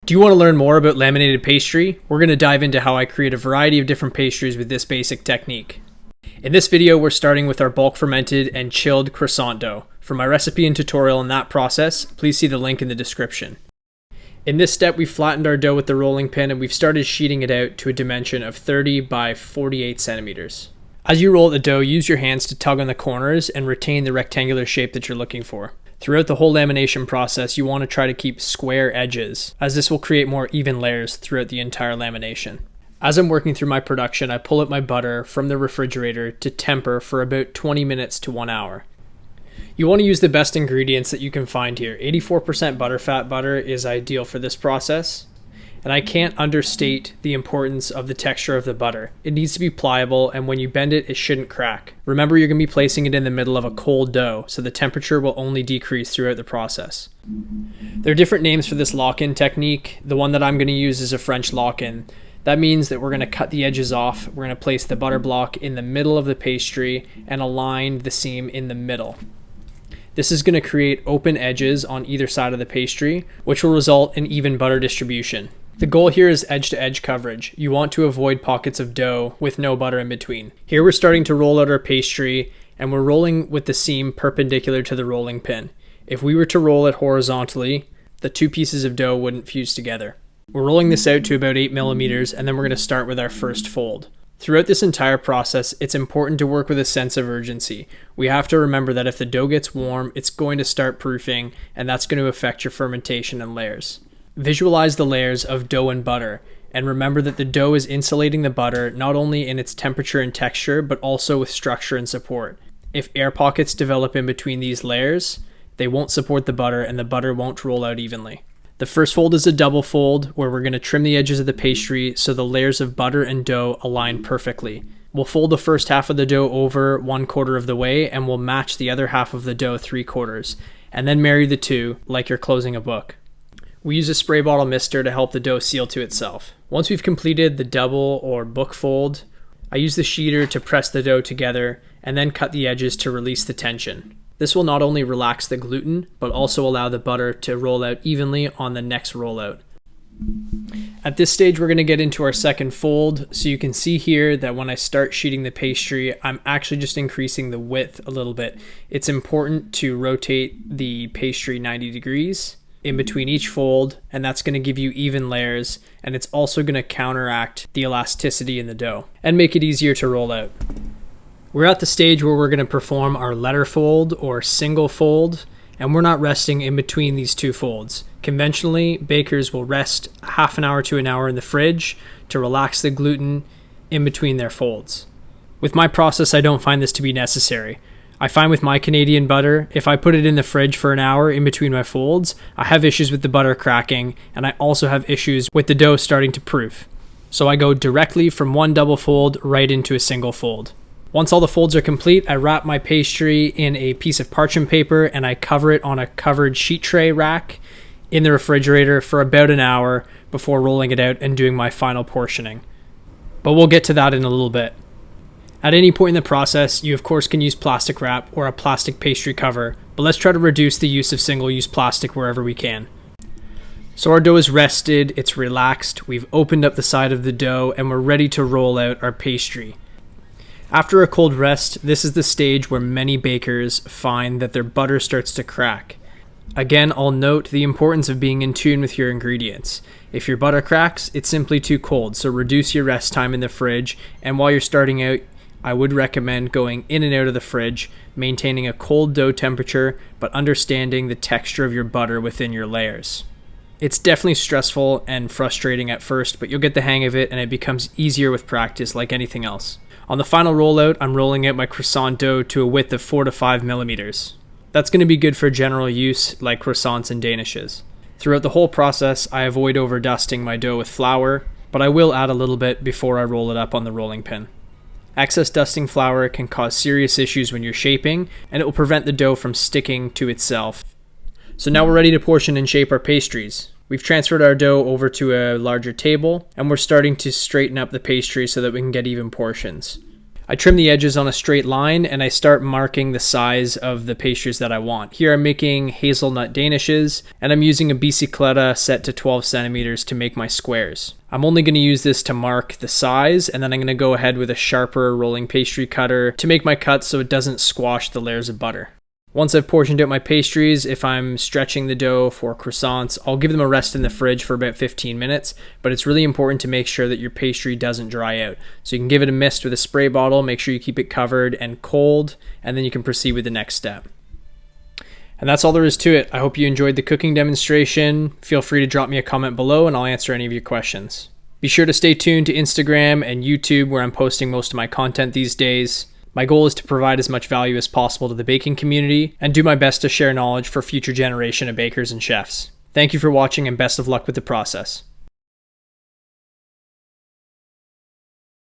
Do you want to learn more about laminated pastry? We're going to dive into how I create a variety of different pastries with this basic technique. In this video, we're starting with our bulk fermented and chilled croissant dough. For my recipe and tutorial on that process, please see the link in the description. In this step, we've flattened our dough with the rolling pin and we've started sheeting it out to a dimension of 30 by 48 centimeters. As you roll the dough, use your hands to tug on the corners and retain the rectangular shape that you're looking for. Throughout the whole lamination process, you want to try to keep square edges, as this will create more even layers throughout the entire lamination. As I'm working through my production, I pull out my butter from the refrigerator to temper for about 20 minutes to 1 hour. You want to use the best ingredients that you can find here. 84% butterfat butter is ideal for this process. And I can't understate the importance of the texture of the butter. It needs to be pliable, and when you bend it, it shouldn't crack. Remember, you're going to be placing it in the middle of a cold dough, so the temperature will only decrease throughout the process. There are different names for this lock-in technique. The one that I'm going to use is a French lock-in. That means that we're going to cut the edges off. We're going to place the butter block in the middle of the pastry and align the seam in the middle. This is going to create open edges on either side of the pastry, which will result in even butter distribution. The goal here is edge-to-edge coverage. You want to avoid pockets of dough with no butter in between. Here we're starting to roll out our pastry, and we're rolling with the seam perpendicular to the rolling pin. If we were to roll it horizontally, the two pieces of dough wouldn't fuse together. We're rolling this out to about 8 millimeters, and then we're going to start with our first fold. Throughout this entire process, it's important to work with a sense of urgency. We have to remember that if the dough gets warm, it's going to start proofing, and that's going to affect your fermentation and layers. Visualize the layers of dough and butter, and remember that the dough is insulating the butter not only in its temperature and texture, but also with structure and support. If air pockets develop in between these layers, they won't support the butter and the butter won't roll out evenly. The first fold is a double fold where we're going to trim the edges of the pastry so the layers of butter and dough align perfectly. We'll fold the first half of the dough over 1/4 of the way, and we'll match the other half of the dough 3/4, and then marry the two like you're closing a book. We use a spray bottle mister to help the dough seal to itself. Once we've completed the double or book fold, I use the sheeter to press the dough together and then cut the edges to release the tension. This will not only relax the gluten, but also allow the butter to roll out evenly on the next rollout. At this stage, we're going to get into our second fold. So you can see here that when I start sheeting the pastry, I'm actually just increasing the width a little bit. It's important to rotate the pastry 90 degrees in between each fold, and that's going to give you even layers, and it's also going to counteract the elasticity in the dough and make it easier to roll out. We're at the stage where we're going to perform our letter fold or single fold, and we're not resting in between these two folds. Conventionally, bakers will rest half an hour to an hour in the fridge to relax the gluten in between their folds. With my process, I don't find this to be necessary. I find with my Canadian butter, if I put it in the fridge for an hour in between my folds, I have issues with the butter cracking, and I also have issues with the dough starting to proof. So I go directly from one double fold right into a single fold. Once all the folds are complete, I wrap my pastry in a piece of parchment paper and I cover it on a covered sheet tray rack in the refrigerator for about an hour before rolling it out and doing my final portioning. But we'll get to that in a little bit. At any point in the process, you of course can use plastic wrap or a plastic pastry cover, but let's try to reduce the use of single-use plastic wherever we can. So our dough is rested, it's relaxed, we've opened up the side of the dough, and we're ready to roll out our pastry. After a cold rest, this is the stage where many bakers find that their butter starts to crack. Again, I'll note the importance of being in tune with your ingredients. If your butter cracks, it's simply too cold, so reduce your rest time in the fridge, and while you're starting out, I would recommend going in and out of the fridge, maintaining a cold dough temperature, but understanding the texture of your butter within your layers. It's definitely stressful and frustrating at first, but you'll get the hang of it and it becomes easier with practice like anything else. On the final rollout, I'm rolling out my croissant dough to a width of 4 to 5 millimeters. That's going to be good for general use like croissants and danishes. Throughout the whole process, I avoid overdusting my dough with flour, but I will add a little bit before I roll it up on the rolling pin. Excess dusting flour can cause serious issues when you're shaping, and it will prevent the dough from sticking to itself. So now we're ready to portion and shape our pastries. We've transferred our dough over to a larger table, and we're starting to straighten up the pastry so that we can get even portions. I trim the edges on a straight line and I start marking the size of the pastries that I want. Here I'm making hazelnut danishes and I'm using a bicicletta set to 12 centimeters to make my squares. I'm only going to use this to mark the size, and then I'm going to go ahead with a sharper rolling pastry cutter to make my cuts so it doesn't squash the layers of butter. Once I've portioned out my pastries, if I'm stretching the dough for croissants, I'll give them a rest in the fridge for about 15 minutes, but it's really important to make sure that your pastry doesn't dry out. So you can give it a mist with a spray bottle, make sure you keep it covered and cold, and then you can proceed with the next step. And that's all there is to it. I hope you enjoyed the cooking demonstration. Feel free to drop me a comment below and I'll answer any of your questions. Be sure to stay tuned to Instagram and YouTube where I'm posting most of my content these days. My goal is to provide as much value as possible to the baking community and do my best to share knowledge for future generation of bakers and chefs. Thank you for watching and best of luck with the process.